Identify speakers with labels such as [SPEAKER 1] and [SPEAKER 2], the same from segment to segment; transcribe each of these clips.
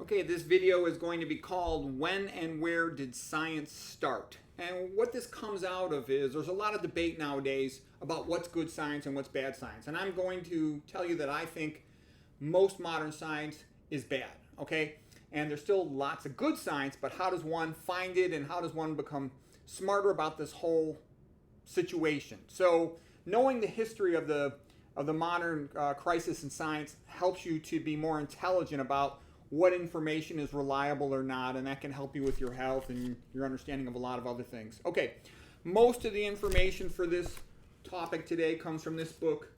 [SPEAKER 1] Okay, this video is going to be called When and Where Did Science Start? And what this comes out of is there's a lot of debate nowadays about what's good science and what's bad science. And I'm going to tell you that I think most modern science is bad, okay? And there's still lots of good science, but how does one find it and how does one become smarter about this whole situation? So knowing the history of the modern crisis in science helps you to be more intelligent about what information is reliable or not, and that can help you with your health and your understanding of a lot of other things. Okay, most of the information for this topic today comes from this book,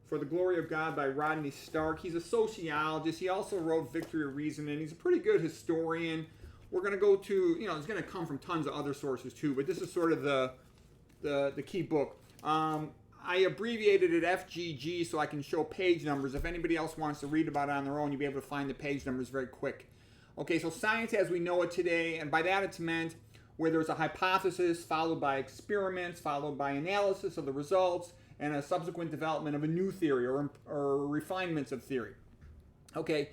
[SPEAKER 1] For the Glory of God by Rodney Stark. He's a sociologist. He also wrote Victory of Reason, and he's a pretty good historian. We're going to go to, it's going to come from tons of other sources too, but this is sort of the key book. I abbreviated it FGG so I can show page numbers. If anybody else wants to read about it on their own, you'll be able to find the page numbers very quick. Okay, so science as we know it today, and by that it's meant where there's a hypothesis followed by experiments, followed by analysis of the results, and a subsequent development of a new theory or refinements of theory. Okay,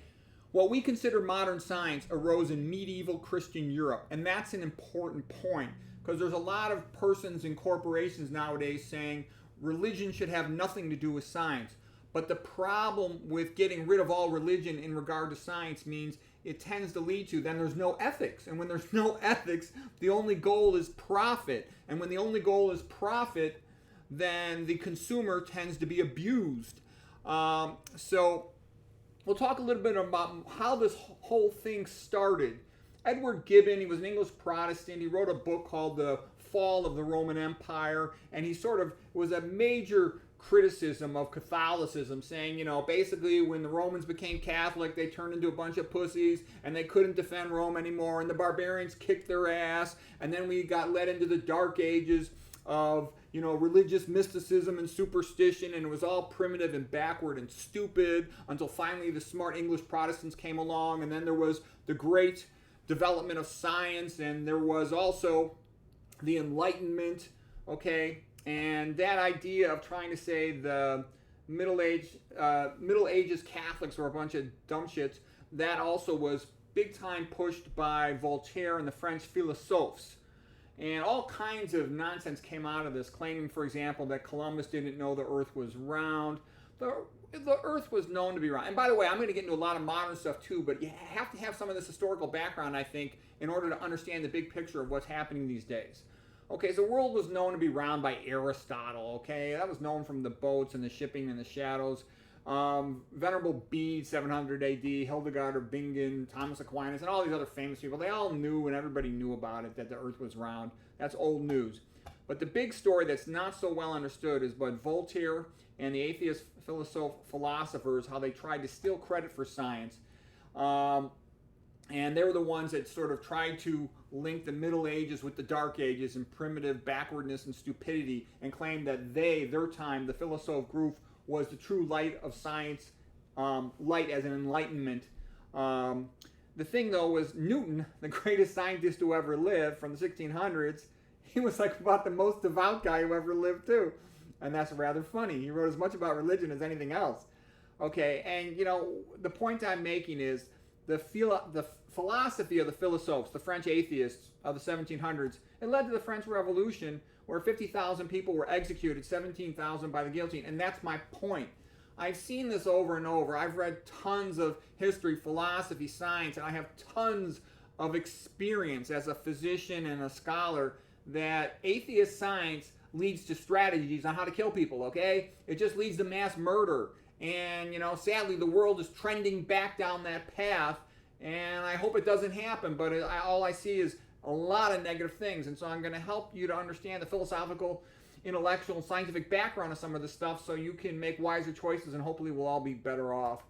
[SPEAKER 1] what we consider modern science arose in medieval Christian Europe, and that's an important point because there's a lot of persons and corporations nowadays saying religion should have nothing to do with science. But the problem with getting rid of all religion in regard to science means it tends to lead to then there's no ethics. And when there's no ethics, the only goal is profit. And when the only goal is profit, then the consumer tends to be abused. So we'll talk a little bit about how this whole thing started. Edward Gibbon, he was an English Protestant. He wrote a book called The Fall of the Roman Empire, and he sort of was a major criticism of Catholicism, saying, basically when the Romans became Catholic, they turned into a bunch of pussies and they couldn't defend Rome anymore, and the barbarians kicked their ass, and then we got led into the dark ages of religious mysticism and superstition, and it was all primitive and backward and stupid until finally the smart English Protestants came along, and then there was the great development of science, and there was also the Enlightenment, okay, and that idea of trying to say the Middle Ages Catholics were a bunch of dumb shits, that also was big time pushed by Voltaire and the French philosophes. And all kinds of nonsense came out of this, claiming, for example, that Columbus didn't know the earth was round. The earth was known to be round. And by the way, I'm going to get into a lot of modern stuff too, but you have to have some of this historical background, I think, in order to understand the big picture of what's happening these days. Okay, so the world was known to be round by Aristotle, okay? That was known from the boats and the shipping and the shadows. Venerable Bede, 700 AD, Hildegard of Bingen, Thomas Aquinas, and all these other famous people, they all knew and everybody knew about it, that the earth was round. That's old news. But the big story that's not so well understood is what Voltaire and the atheist philosophers, how they tried to steal credit for science. And they were the ones that sort of tried to link the Middle Ages with the Dark Ages and primitive backwardness and stupidity, and claimed that their time, the philosophic group, was the true light of science, light as an enlightenment. The thing, though, was Newton, the greatest scientist who ever lived from the 1600s, he was like about the most devout guy who ever lived, too. And that's rather funny. He wrote as much about religion as anything else. Okay, and, the point I'm making is the philosophy of the philosophes, the French atheists of the 1700s, it led to the French Revolution, where 50,000 people were executed, 17,000 by the guillotine. And that's my point. I've seen this over and over. I've read tons of history, philosophy, science, and I have tons of experience as a physician and a scholar that atheist science leads to strategies on how to kill people, okay? It just leads to mass murder. And, sadly, the world is trending back down that path, and I hope it doesn't happen, but all I see is a lot of negative things. And so I'm going to help you to understand the philosophical, intellectual, and scientific background of some of this stuff so you can make wiser choices, and hopefully we'll all be better off.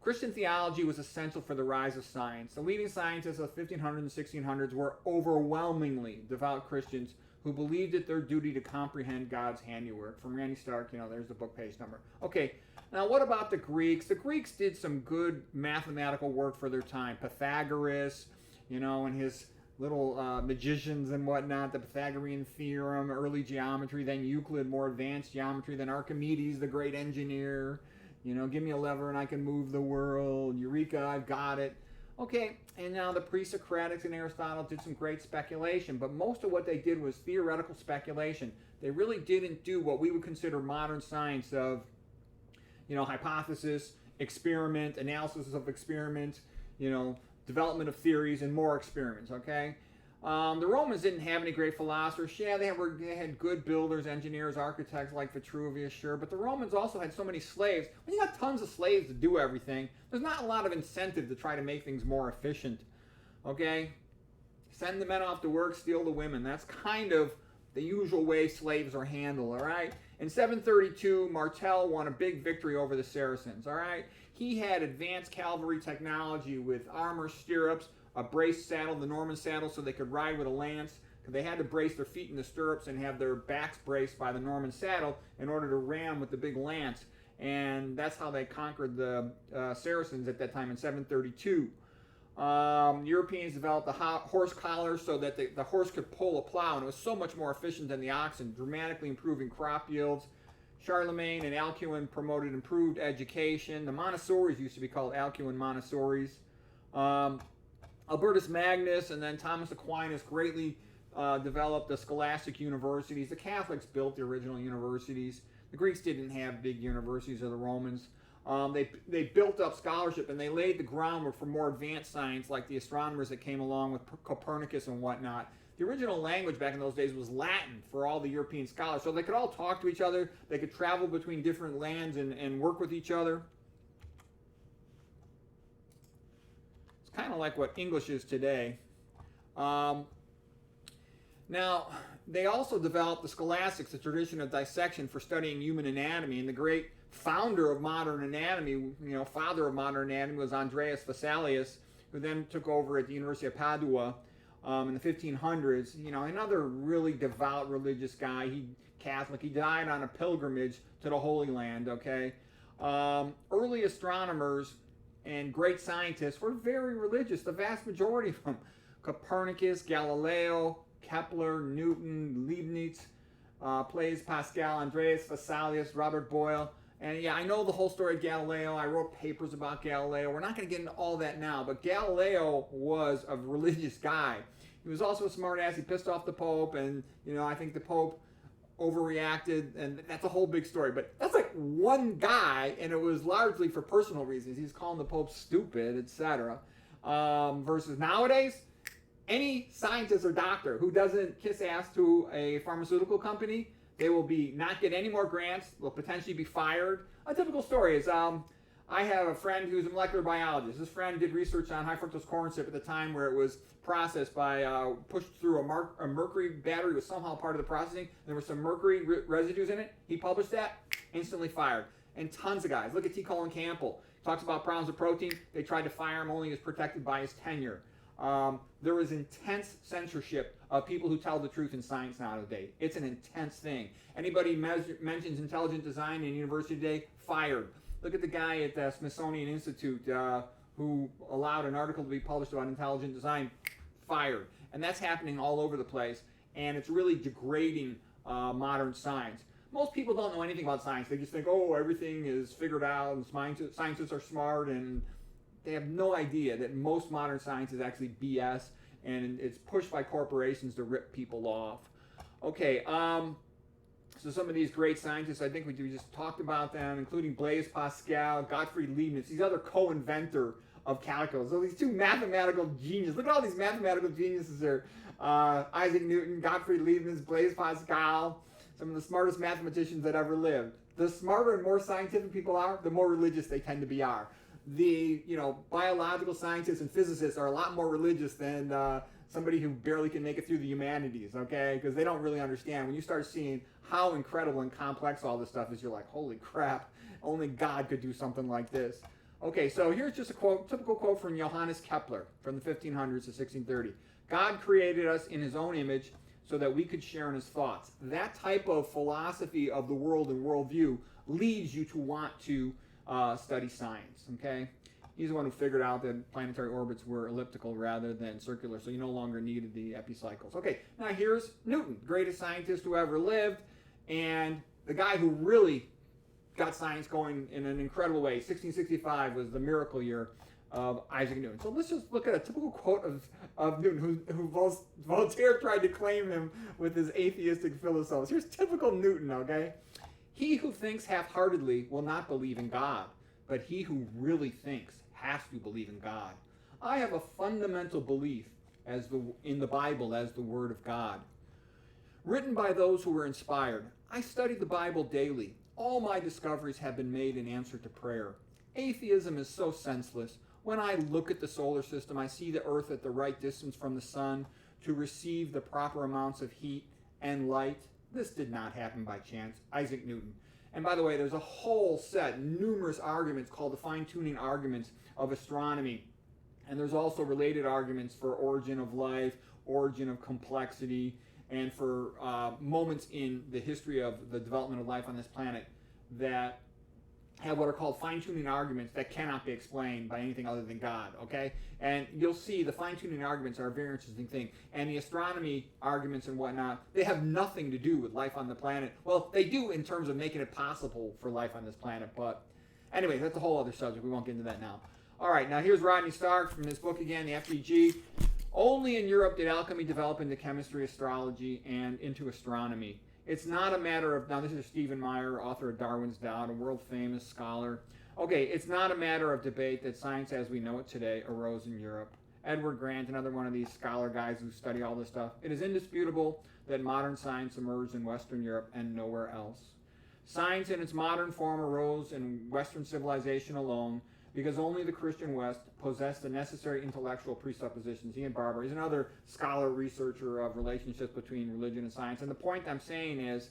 [SPEAKER 1] Christian theology was essential for the rise of science. The leading scientists of the 1500s and 1600s were overwhelmingly devout Christians who believed it their duty to comprehend God's handiwork. From Randy Stark, there's the book page number. Okay, now what about the Greeks? The Greeks did some good mathematical work for their time. Pythagoras, and his little magicians and whatnot, the Pythagorean theorem, early geometry, then Euclid, more advanced geometry, then Archimedes, the great engineer, give me a lever and I can move the world, eureka, I've got it. Okay, and now the pre-Socratics and Aristotle did some great speculation, but most of what they did was theoretical speculation. They really didn't do what we would consider modern science of, hypothesis, experiment, analysis of experiments, development of theories, and more experiments, okay? The Romans didn't have any great philosophers. Yeah, they had good builders, engineers, architects like Vitruvius, sure, but the Romans also had so many slaves. When you got tons of slaves to do everything, there's not a lot of incentive to try to make things more efficient, okay? Send the men off to work, steal the women. That's kind of the usual way slaves are handled, all right? In 732, Martel won a big victory over the Saracens, all right? He had advanced cavalry technology with armor, stirrups, a braced saddle, the Norman saddle, so they could ride with a lance. They had to brace their feet in the stirrups and have their backs braced by the Norman saddle in order to ram with the big lance. And that's how they conquered the Saracens at that time in 732. Europeans developed the horse collar so that the horse could pull a plow, and it was so much more efficient than the oxen, dramatically improving crop yields. Charlemagne and Alcuin promoted improved education. The Montessori's used to be called Alcuin Montessori's. Albertus Magnus and then Thomas Aquinas greatly developed the scholastic universities. The Catholics built the original universities. The Greeks didn't have big universities, or the Romans. They built up scholarship, and they laid the groundwork for more advanced science, like the astronomers that came along with Copernicus and whatnot. The original language back in those days was Latin for all the European scholars, so they could all talk to each other. They could travel between different lands and work with each other. It's kind of like what English is today. Now, they also developed the scholastics, the tradition of dissection for studying human anatomy, and the great founder of modern anatomy, father of modern anatomy, was Andreas Vesalius, who then took over at the University of Padua in the 1500s. Another really devout religious guy. Catholic. He died on a pilgrimage to the Holy Land. Okay, early astronomers and great scientists were very religious. The vast majority of them: Copernicus, Galileo, Kepler, Newton, Leibniz, Blaise Pascal, Andreas Vesalius, Robert Boyle. And yeah, I know the whole story of Galileo. I wrote papers about Galileo. We're not going to get into all that now, but Galileo was a religious guy. He was also a smart ass. He pissed off the Pope, and I think the Pope overreacted, and that's a whole big story. But that's like one guy, and it was largely for personal reasons. He's calling the Pope stupid, etc. Versus nowadays, any scientist or doctor who doesn't kiss ass to a pharmaceutical company, they will not get any more grants. They'll potentially be fired. A typical story is I have a friend who's a molecular biologist. This friend did research on high fructose corn syrup at the time where it was processed by pushed through a mercury battery was somehow part of the processing. There were some mercury residues in it. He published that, instantly fired. And tons of guys. Look at T. Colin Campbell. Talks about problems with protein. They tried to fire him, only he was protected by his tenure. There is intense censorship of people who tell the truth in science nowadays. It's an intense thing. Anybody mentions intelligent design in university today, fired. Look at the guy at the Smithsonian Institute who allowed an article to be published about intelligent design, fired. And that's happening all over the place, and it's really degrading modern science. Most people don't know anything about science. They just think, oh, everything is figured out, and scientists are smart, and they have no idea that most modern science is actually BS, and it's pushed by corporations to rip people off. Okay, so some of these great scientists, I think we just talked about them, including Blaise Pascal, Gottfried Leibniz, these other co-inventor of calculus. So these two mathematical geniuses. Look at all these mathematical geniuses there. Isaac Newton, Gottfried Leibniz, Blaise Pascal, some of the smartest mathematicians that ever lived. The smarter and more scientific people are, the more religious they tend to be are. The biological scientists and physicists are a lot more religious than somebody who barely can make it through the humanities, okay? Because they don't really understand. When you start seeing how incredible and complex all this stuff is, you're like, holy crap, only God could do something like this. Okay, so here's just a quote, typical quote from Johannes Kepler from the 1500s to 1630. God created us in his own image so that we could share in his thoughts. That type of philosophy of the world and worldview leads you to want to study science, okay? He's the one who figured out that planetary orbits were elliptical rather than circular, so you no longer needed the epicycles. Okay, now here's Newton, greatest scientist who ever lived, and the guy who really got science going in an incredible way. 1665 was the miracle year. of Isaac Newton. So let's just look at a typical quote of Newton, who Voltaire tried to claim him with his atheistic philosophy. Here's typical Newton, okay? He who thinks half-heartedly will not believe in God, but he who really thinks has to believe in God. I have a fundamental belief in the Bible as the Word of God. Written by those who were inspired, I study the Bible daily. All my discoveries have been made in answer to prayer. Atheism is so senseless. When I look at the solar system, I see the Earth at the right distance from the sun to receive the proper amounts of heat and light. This did not happen by chance. Isaac Newton. And by the way, there's a whole set, numerous arguments called the fine-tuning arguments of astronomy. And there's also related arguments for origin of life, origin of complexity, and for moments in the history of the development of life on this planet that have what are called fine-tuning arguments that cannot be explained by anything other than God, okay? And you'll see the fine-tuning arguments are a very interesting thing. And the astronomy arguments and whatnot, they have nothing to do with life on the planet. Well, they do in terms of making it possible for life on this planet, but anyway, that's a whole other subject. We won't get into that now. All right, now here's Rodney Stark from his book again, the FGG. Only in Europe did alchemy develop into chemistry, astrology, and into astronomy. It's not a matter of, now this is Stephen Meyer, author of Darwin's Doubt, a world-famous scholar. Okay, it's not a matter of debate that science as we know it today arose in Europe. Edward Grant, another one of these scholar guys who study all this stuff. It is indisputable that modern science emerged in Western Europe and nowhere else. Science in its modern form arose in Western civilization alone because only the Christian West possessed the necessary intellectual presuppositions. Ian Barber is another scholar, researcher of relationships between religion and science. And the point I'm saying is,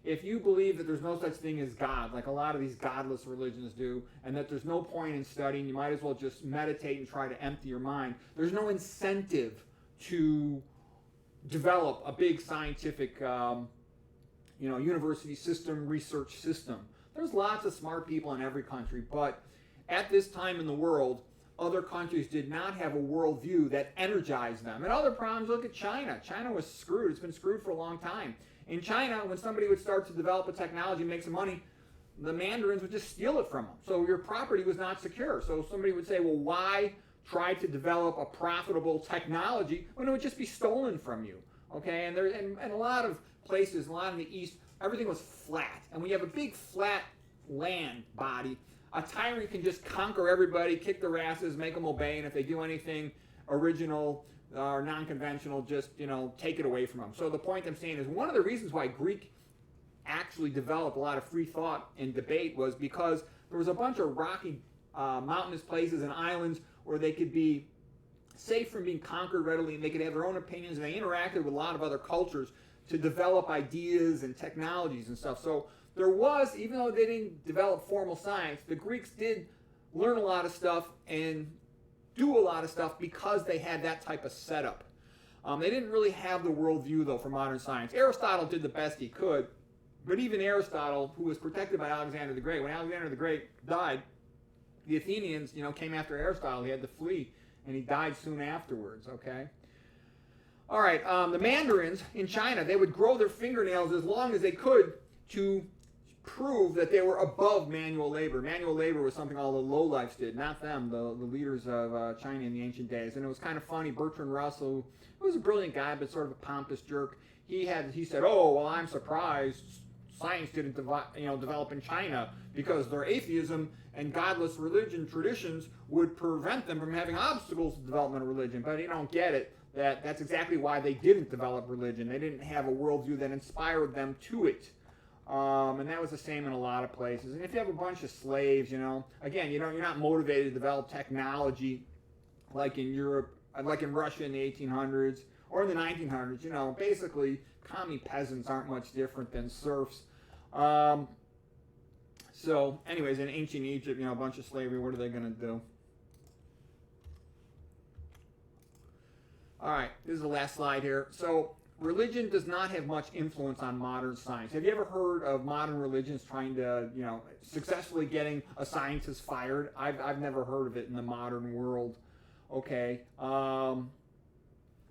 [SPEAKER 1] if you believe that there's no such thing as God, like a lot of these godless religions do, and that there's no point in studying, you might as well just meditate and try to empty your mind. There's no incentive to develop a big scientific university system, research system. There's lots of smart people in every country, but at this time in the world, other countries did not have a worldview that energized them. And other problems, look at China. China was screwed. It's been screwed for a long time. In China, when somebody would start to develop a technology and make some money, the mandarins would just steal it from them. So your property was not secure. So somebody would say, well, why try to develop a profitable technology when it would just be stolen from you? Okay, and a lot of places, a lot in the East, everything was flat. And when you have a big flat land body, a tyrant can just conquer everybody, kick their asses, make them obey, and if they do anything original or non-conventional, just, take it away from them. So the point I'm saying is one of the reasons why Greek actually developed a lot of free thought and debate was because there was a bunch of rocky, mountainous places and islands where they could be safe from being conquered readily, and they could have their own opinions, and they interacted with a lot of other cultures to develop ideas and technologies and stuff. So there was, even though they didn't develop formal science, the Greeks did learn a lot of stuff and do a lot of stuff because they had that type of setup. They didn't really have the worldview, though, for modern science. Aristotle did the best he could, but even Aristotle, who was protected by Alexander the Great, when Alexander the Great died, the Athenians, came after Aristotle. He had to flee, and he died soon afterwards, okay? All right, the mandarins in China, they would grow their fingernails as long as they could to prove that they were above manual labor. Manual labor was something all the lowlifes did, not them, the leaders of China in the ancient days. And it was kind of funny. Bertrand Russell, who was a brilliant guy, but sort of a pompous jerk, he said, oh, well, I'm surprised science didn't develop in China because their atheism and godless religion traditions would prevent them from having obstacles to development of religion. But you don't get it. That's exactly why they didn't develop religion. They didn't have a worldview that inspired them to it. And that was the same in a lot of places. And if you have a bunch of slaves, again, you're not motivated to develop technology like in Europe, like in Russia in the 1800s or in the 1900s. Basically, commie peasants aren't much different than serfs. So, anyways, in ancient Egypt, a bunch of slavery, what are they going to do? All right, this is the last slide here. So, religion does not have much influence on modern science. Have you ever heard of modern religions trying to, successfully getting a scientist fired? I've never heard of it in the modern world. Okay. The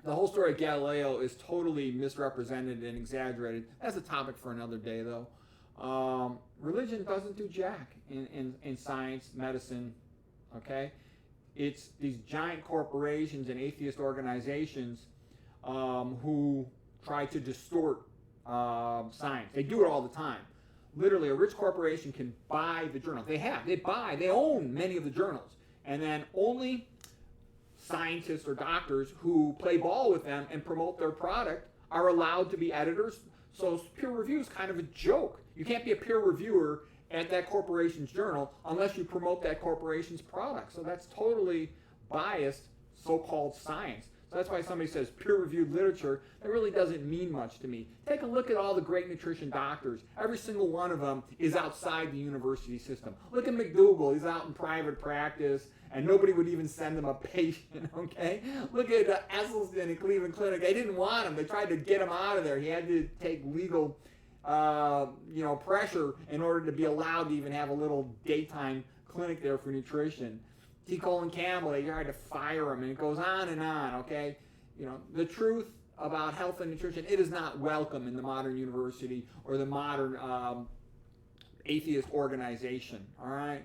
[SPEAKER 1] whole story of Galileo is totally misrepresented and exaggerated. That's a topic for another day, though. Religion doesn't do jack in science, medicine, okay? it's these giant corporations and atheist organizations who try to distort science. They do it all the time. Literally, a rich corporation can buy the journals. They own many of the journals. And then only scientists or doctors who play ball with them and promote their product are allowed to be editors. So peer review is kind of a joke. You can't be a peer reviewer at that corporation's journal unless you promote that corporation's product. So that's totally biased so-called science. So that's why somebody says peer-reviewed literature, that really doesn't mean much to me. Take a look at all the great nutrition doctors. Every single one of them is outside the university system. Look at McDougall, he's out in private practice, and nobody would even send him a patient, okay? Look at Esselstyn at Cleveland Clinic. They didn't want him. They tried to get him out of there. He had to take legal pressure in order to be allowed to even have a little daytime clinic there for nutrition. T. Colin Campbell, they tried to fire him, and it goes on and on, okay? The truth about health and nutrition, it is not welcome in the modern university or the modern atheist organization, all right?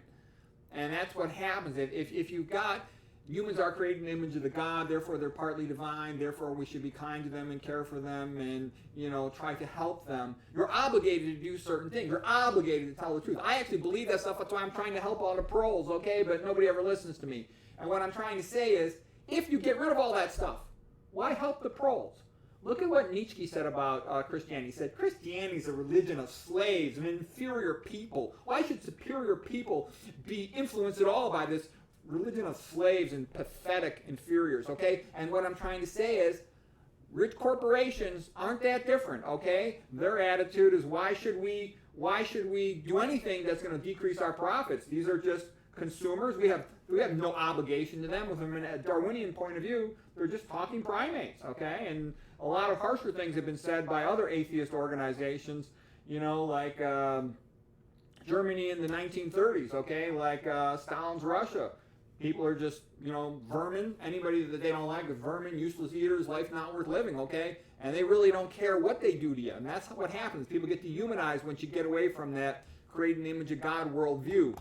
[SPEAKER 1] And that's what happens. If you've got humans are created in the image of the God, therefore they're partly divine, therefore we should be kind to them and care for them and, try to help them. You're obligated to do certain things. You're obligated to tell the truth. I actually believe that stuff. That's why I'm trying to help all the proles, okay? But nobody ever listens to me. And what I'm trying to say is, if you get rid of all that stuff, why help the proles? Look at what Nietzsche said about Christianity. He said, Christianity is a religion of slaves, an inferior people. Why should superior people be influenced at all by this religion of slaves and pathetic inferiors, okay? And what I'm trying to say is, rich corporations aren't that different, okay? Their attitude is, why should we do anything that's going to decrease our profits? These are just consumers. We have no obligation to them. From a Darwinian point of view, they're just talking primates, okay? And a lot of harsher things have been said by other atheist organizations, like Germany in the 1930s, okay? Like Stalin's Russia. People are just, vermin. Anybody that they don't like is vermin, useless eaters, life not worth living, okay? And they really don't care what they do to you. And that's what happens. People get dehumanized once you get away from that creating the image of God worldview.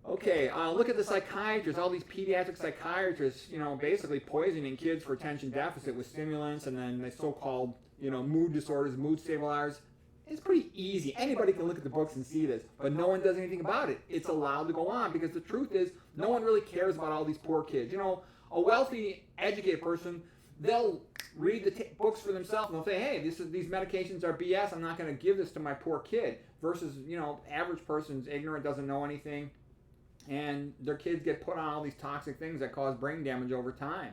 [SPEAKER 1] Okay, look at the psychiatrists, all these pediatric psychiatrists, basically poisoning kids for attention deficit with stimulants and then the so-called, mood disorders, mood stabilizers. It's pretty easy. Anybody can look at the books and see this, but no one does anything about it. It's allowed to go on because the truth is no one really cares about all these poor kids. A wealthy, educated person, they'll read the books for themselves and they'll say, hey, these medications are BS. I'm not going to give this to my poor kid. Versus, average person's ignorant, doesn't know anything, and their kids get put on all these toxic things that cause brain damage over time.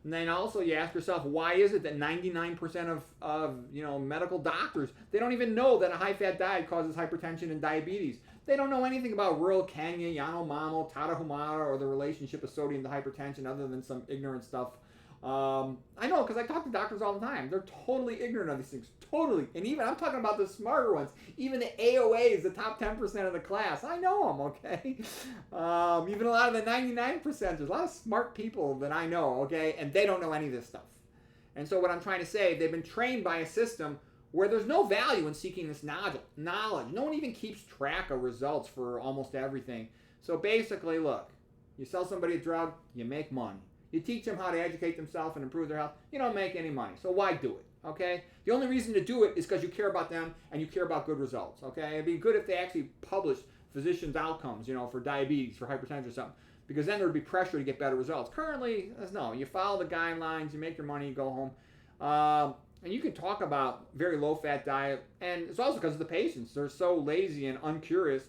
[SPEAKER 1] And then also you ask yourself, why is it that 99% of medical doctors, they don't even know that a high-fat diet causes hypertension and diabetes. They don't know anything about rural Kenya, Yanomamo, Tarahumara, or the relationship of sodium to hypertension other than some ignorant stuff. I know, because I talk to doctors all the time. They're totally ignorant of these things. Totally. And even, I'm talking about the smarter ones. Even the AOAs, the top 10% of the class. I know them, okay? Even a lot of the 99%. There's a lot of smart people that I know, okay? And they don't know any of this stuff. And so what I'm trying to say, they've been trained by a system where there's no value in seeking this knowledge. No one even keeps track of results for almost everything. So basically, look, you sell somebody a drug, you make money. You teach them how to educate themselves and improve their health, you don't make any money. So why do it, okay? The only reason to do it is because you care about them and you care about good results, okay? It'd be good if they actually published physicians' outcomes, for diabetes, for hypertension or something, because then there'd be pressure to get better results. Currently, no. You follow the guidelines, you make your money, you go home. And you can talk about very low-fat diet, and it's also because of the patients. They're so lazy and uncurious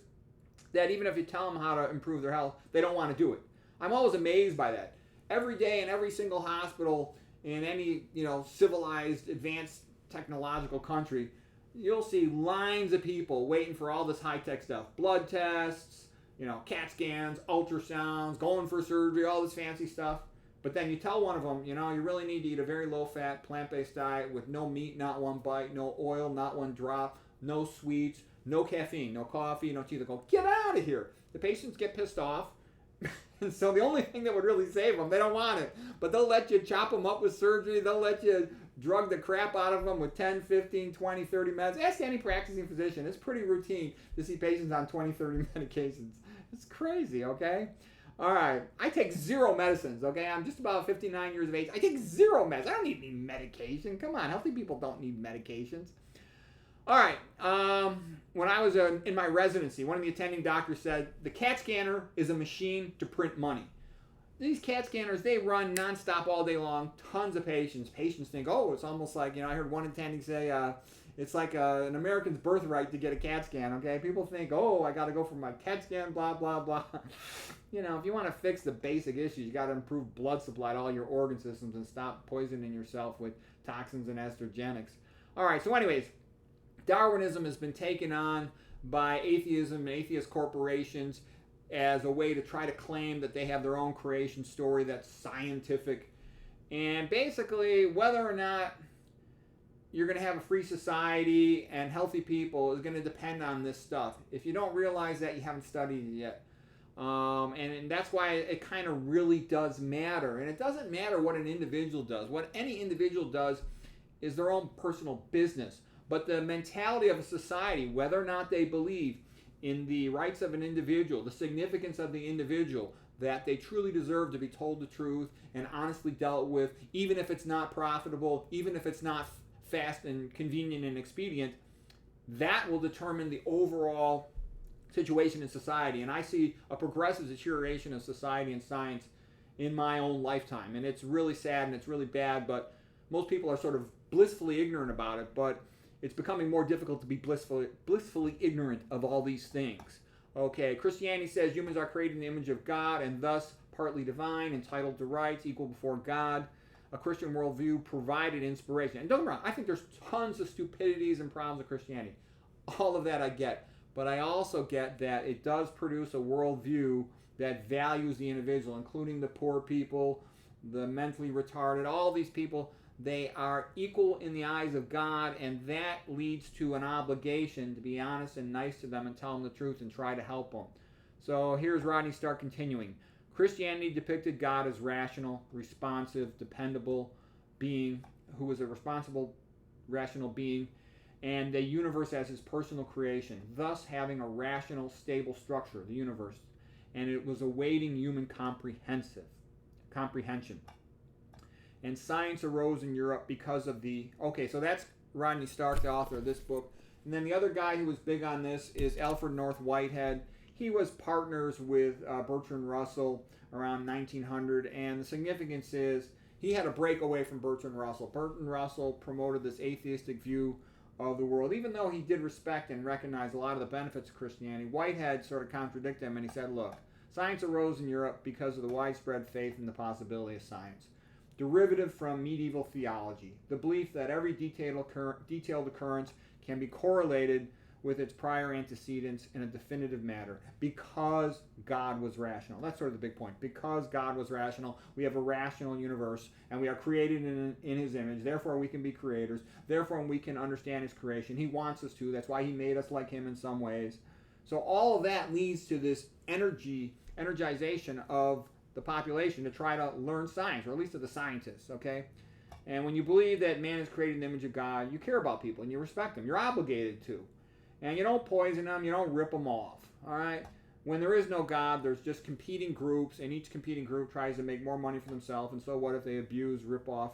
[SPEAKER 1] that even if you tell them how to improve their health, they don't want to do it. I'm always amazed by that. Every day in every single hospital in any, civilized, advanced technological country, you'll see lines of people waiting for all this high-tech stuff. Blood tests, CAT scans, ultrasounds, going for surgery, all this fancy stuff. But then you tell one of them, you really need to eat a very low-fat, plant-based diet with no meat, not one bite, no oil, not one drop, no sweets, no caffeine, no coffee, no tea. They go, get out of here. The patients get pissed off. And so the only thing that would really save them, they don't want it. But they'll let you chop them up with surgery. They'll let you drug the crap out of them with 10, 15, 20, 30 meds. Ask any practicing physician. It's pretty routine to see patients on 20, 30 medications. It's crazy, okay? All right. I take zero medicines, okay? I'm just about 59 years of age. I take zero meds. I don't need any medication. Come on. Healthy people don't need medications. All right. When I was in my residency, one of the attending doctors said, the CAT scanner is a machine to print money. These CAT scanners, they run nonstop all day long. Tons of patients. Patients think, oh, it's almost like, I heard one attending say, it's like an American's birthright to get a CAT scan, okay? People think, oh, I got to go for my CAT scan, blah, blah, blah. If you want to fix the basic issues, you got to improve blood supply to all your organ systems and stop poisoning yourself with toxins and estrogenics. All right, so anyways, Darwinism has been taken on by atheism and atheist corporations as a way to try to claim that they have their own creation story that's scientific. And basically, whether or not you're going to have a free society and healthy people is going to depend on this stuff. If you don't realize that, you haven't studied it yet. And that's why it kind of really does matter. And it doesn't matter what an individual does. What any individual does is their own personal business. But the mentality of a society, whether or not they believe in the rights of an individual, the significance of the individual, that they truly deserve to be told the truth and honestly dealt with, even if it's not profitable, even if it's not fast and convenient and expedient, that will determine the overall situation in society. And I see a progressive deterioration of society and science in my own lifetime. And it's really sad and it's really bad, but most people are sort of blissfully ignorant about it. But it's becoming more difficult to be blissfully ignorant of all these things. Okay, Christianity says humans are created in the image of God and thus partly divine, entitled to rights, equal before God. A Christian worldview provided inspiration. And don't get me wrong, I think there's tons of stupidities and problems with Christianity. All of that I get. But I also get that it does produce a worldview that values the individual, including the poor people, the mentally retarded, all these people. They are equal in the eyes of God, and that leads to an obligation to be honest and nice to them and tell them the truth and try to help them. So here's Rodney Stark continuing. Christianity depicted God as rational, responsive, dependable being who is a responsible, rational being, and the universe as his personal creation, thus having a rational, stable structure, the universe, and it was awaiting human comprehension. And science arose in Europe because of so that's Rodney Stark, the author of this book. And then the other guy who was big on this is Alfred North Whitehead. He was partners with Bertrand Russell around 1900, and the significance is he had a breakaway from Bertrand Russell. Bertrand Russell promoted this atheistic view of the world, even though he did respect and recognize a lot of the benefits of Christianity. Whitehead sort of contradicted him, and he said, look, science arose in Europe because of the widespread faith in the possibility of science. Derivative from medieval theology, the belief that every detailed occurrence can be correlated with its prior antecedents in a definitive manner because God was rational. That's sort of the big point. Because God was rational, we have a rational universe, and we are created in his image. Therefore, we can be creators. Therefore, we can understand his creation. He wants us to. That's why he made us like him in some ways. So all of that leads to this energization of the population to try to learn science, or at least of the scientists, okay? And when you believe that man is created in the image of God, you care about people and you respect them. You're obligated to. And you don't poison them, you don't rip them off, all right? When there is no God, there's just competing groups, and each competing group tries to make more money for themselves, and so what if they abuse, rip off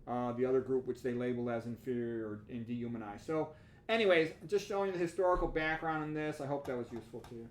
[SPEAKER 1] the other group, which they label as inferior and dehumanize? So anyways, just showing the historical background on this. I hope that was useful to you.